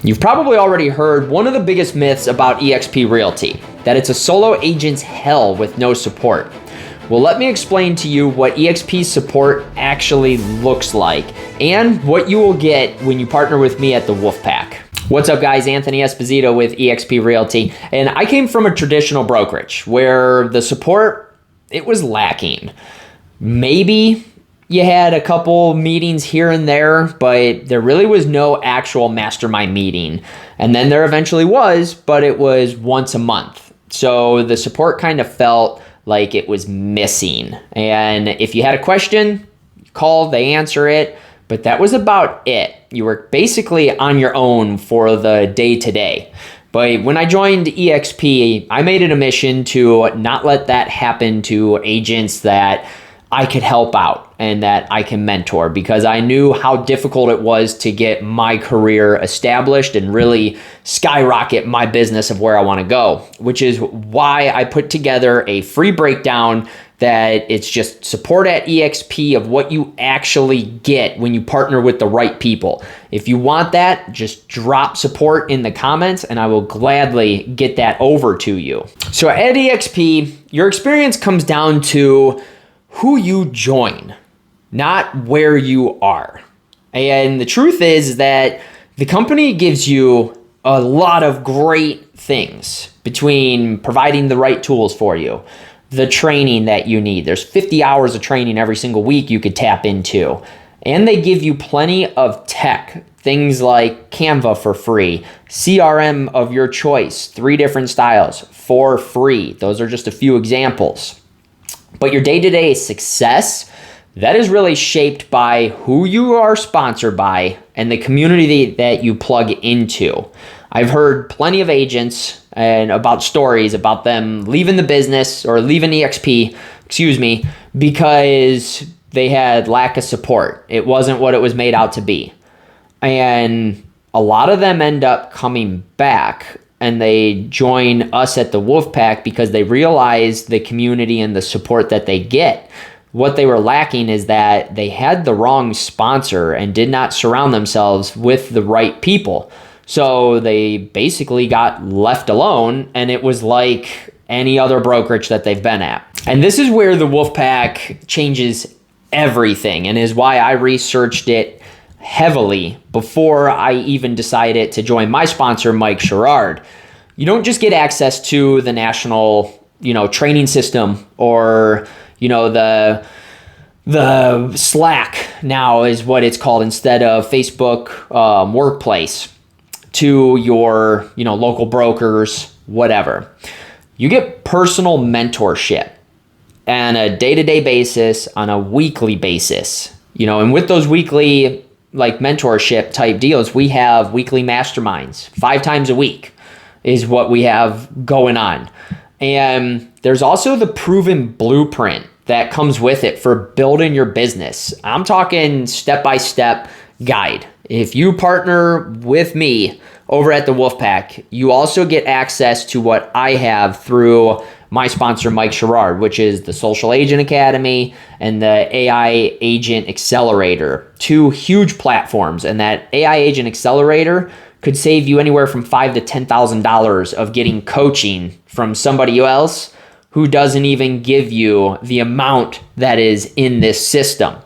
You've probably already heard one of the biggest myths about eXp Realty, that it's a solo agent's hell with no support. Well, let me explain to you what eXp support actually looks like and what you will get when you partner with me at the Wolfpack. What's up, guys? Anthony Esposito with eXp Realty, and I came from a traditional brokerage where the support, it was lacking. Maybe you had a couple meetings here and there, but there really was no actual mastermind meeting. And then there eventually was, but it was once a month. So the support kind of felt like it was missing. And if you had a question, you call, they answer it, but that was about it. You were basically on your own for the day-to-day. But when I joined eXp, I made it a mission to not let that happen to agents that I could help out and that I can mentor, because I knew how difficult it was to get my career established and really skyrocket my business of where I want to go, which is why I put together a free breakdown that it's just support at eXp of what you actually get when you partner with the right people. If you want that, just drop support in the comments and I will gladly get that over to you. So at eXp, your experience comes down to who you join, not where you are. And the truth is that the company gives you a lot of great things between providing the right tools for you, the training that you need. There's 50 hours of training every single week you could tap into. And they give you plenty of tech, things like Canva for free, CRM of your choice, 3 different styles for free. Those are just a few examples. But your day-to-day success, that is really shaped by who you are sponsored by and the community that you plug into. I've heard plenty of agents and about stories about them leaving the business or leaving eXp, because they had lack of support. It wasn't what it was made out to be. And a lot of them end up coming back and they join us at the Wolfpack because they realize the community and the support that they get. What they were lacking is that they had the wrong sponsor and did not surround themselves with the right people. So they basically got left alone, and it was like any other brokerage that they've been at. And this is where the Wolfpack changes everything, and is why I researched it heavily before I even decided to join my sponsor, Mike Sherrard. You don't just get access to the national, training system, or, the Slack now is what it's called instead of Facebook Workplace, to your, local brokers, whatever. You get personal mentorship on a day-to-day basis, on a weekly basis, and with those weekly mentorship type deals, we have weekly masterminds 5 times a week is what we have going on. And there's also the proven blueprint that comes with it for building your business. I'm talking step-by-step guide. If you partner with me over at the Wolfpack, you also get access to what I have through my sponsor, Mike Sherrard, which is the Social Agent Academy and the AI Agent Accelerator, 2 huge platforms. And that AI Agent Accelerator could save you anywhere from $5,000 to $10,000 of getting coaching from somebody else who doesn't even give you the amount that is in this system.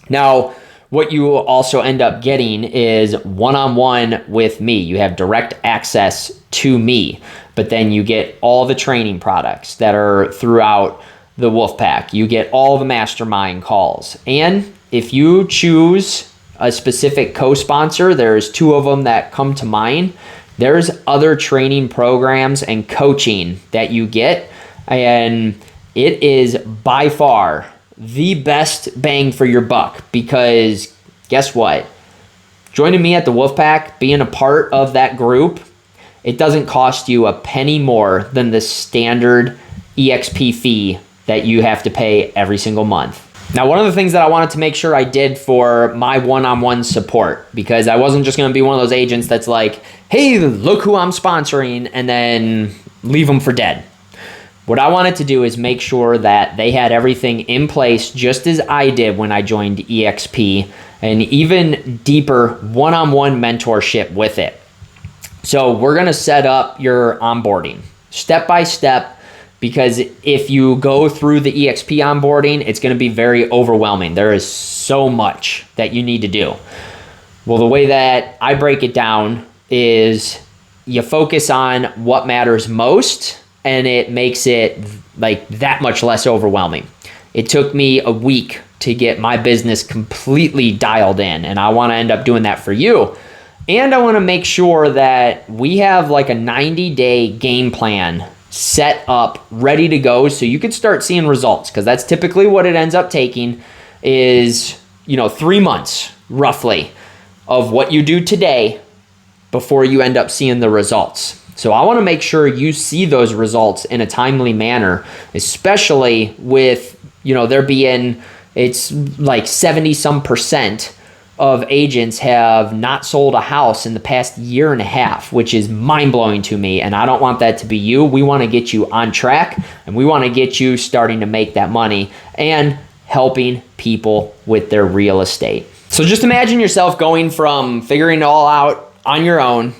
Now, what you will also end up getting is one-on-one with me. You have direct access to me, but then you get all the training products that are throughout the Wolfpack. You get all the mastermind calls. And if you choose a specific co-sponsor, there's 2 of them that come to mind. There's other training programs and coaching that you get, and it is by far the best bang for your buck, because guess what? Joining me at the Wolfpack, being a part of that group, it doesn't cost you a penny more than the standard eXp fee that you have to pay every single month. Now, one of the things that I wanted to make sure I did for my one-on-one support, because I wasn't just going to be one of those agents that's like, hey, look who I'm sponsoring, and then leave them for dead. What I wanted to do is make sure that they had everything in place just as I did when I joined eXp, and even deeper one-on-one mentorship with it. So we're gonna set up your onboarding step by step, because if you go through the eXp onboarding, it's gonna be very overwhelming. There is so much that you need to do. Well, the way that I break it down is you focus on what matters most, and it makes it like that much less overwhelming. It took me a week to get my business completely dialed in, and I wanna end up doing that for you. And I wanna make sure that we have like a 90-day game plan set up, ready to go, so you could start seeing results, because that's typically what it ends up taking is, 3 months roughly of what you do today before you end up seeing the results. So I want to make sure you see those results in a timely manner, especially with, there being, it's like 70% of agents have not sold a house in the past year and a half, which is mind-blowing to me. And I don't want that to be you. We want to get you on track, and we want to get you starting to make that money and helping people with their real estate. So just imagine yourself going from figuring it all out on your own,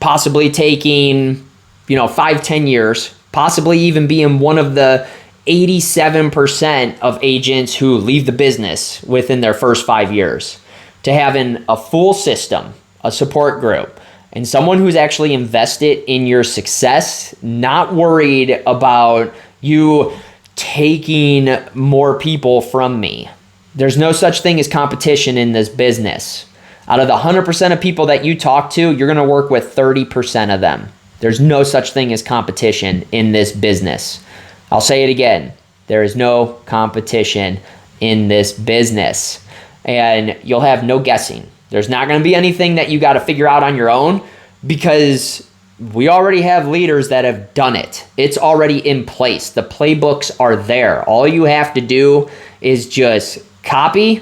possibly taking, 5-10 years, possibly even being one of the 87% of agents who leave the business within their first 5 years, to having a full system, a support group, and someone who's actually invested in your success, not worried about you taking more people from me. There's no such thing as competition in this business. Out of the 100% of people that you talk to, you're gonna work with 30% of them. There's no such thing as competition in this business. I'll say it again. There is no competition in this business. And you'll have no guessing. There's not gonna be anything that you gotta figure out on your own, because we already have leaders that have done it. It's already in place. The playbooks are there. All you have to do is just copy,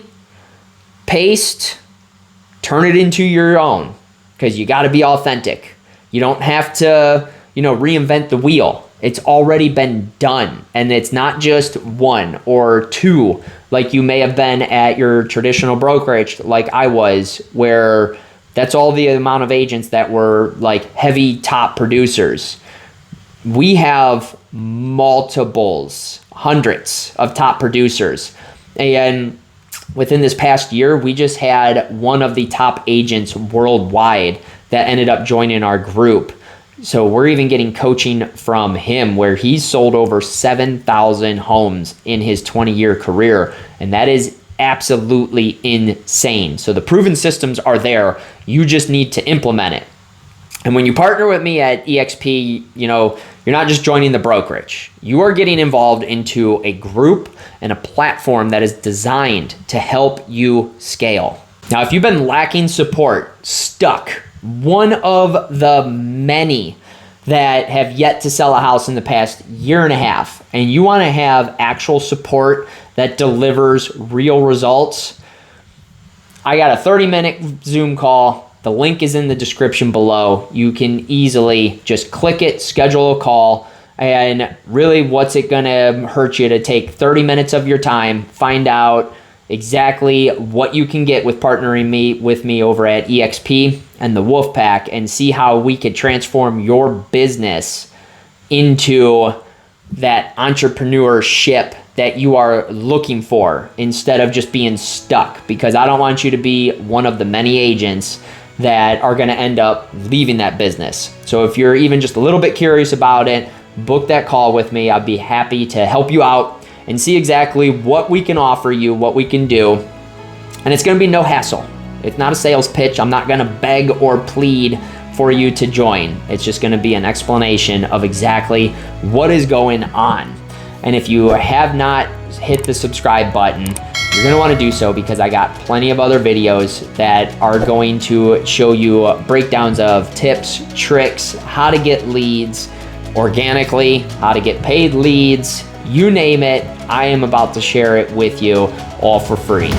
paste, turn it into your own, because you got to be authentic. You don't have to, reinvent the wheel. It's already been done, and it's not just 1 or 2 like you may have been at your traditional brokerage like I was, where that's all the amount of agents that were like heavy top producers. We have multiples, hundreds of top producers. And within this past year, we just had one of the top agents worldwide that ended up joining our group. So we're even getting coaching from him, where he's sold over 7,000 homes in his 20-year career. And that is absolutely insane. So the proven systems are there. You just need to implement it. And when you partner with me at eXp, you're not just joining the brokerage. You are getting involved into a group and a platform that is designed to help you scale. Now, if you've been lacking support, stuck, one of the many that have yet to sell a house in the past year and a half, and you want to have actual support that delivers real results, I got a 30-minute Zoom call. The link is in the description below. You can easily just click it, schedule a call, and really, what's it gonna hurt you to take 30 minutes of your time, find out exactly what you can get with partnering with me over at eXp and the Wolfpack, and see how we could transform your business into that entrepreneurship that you are looking for, instead of just being stuck. Because I don't want you to be one of the many agents that are going to end up leaving that business. So if you're even just a little bit curious about it, book that call with me. I'd be happy to help you out and see exactly what we can offer you, what we can do. And it's going to be no hassle. It's not a sales pitch. I'm not going to beg or plead for you to join. It's just going to be an explanation of exactly what is going on. And if you have not hit the subscribe button, you're going to want to do so, because I got plenty of other videos that are going to show you breakdowns of tips, tricks, how to get leads organically, how to get paid leads, you name it. I am about to share it with you all for free.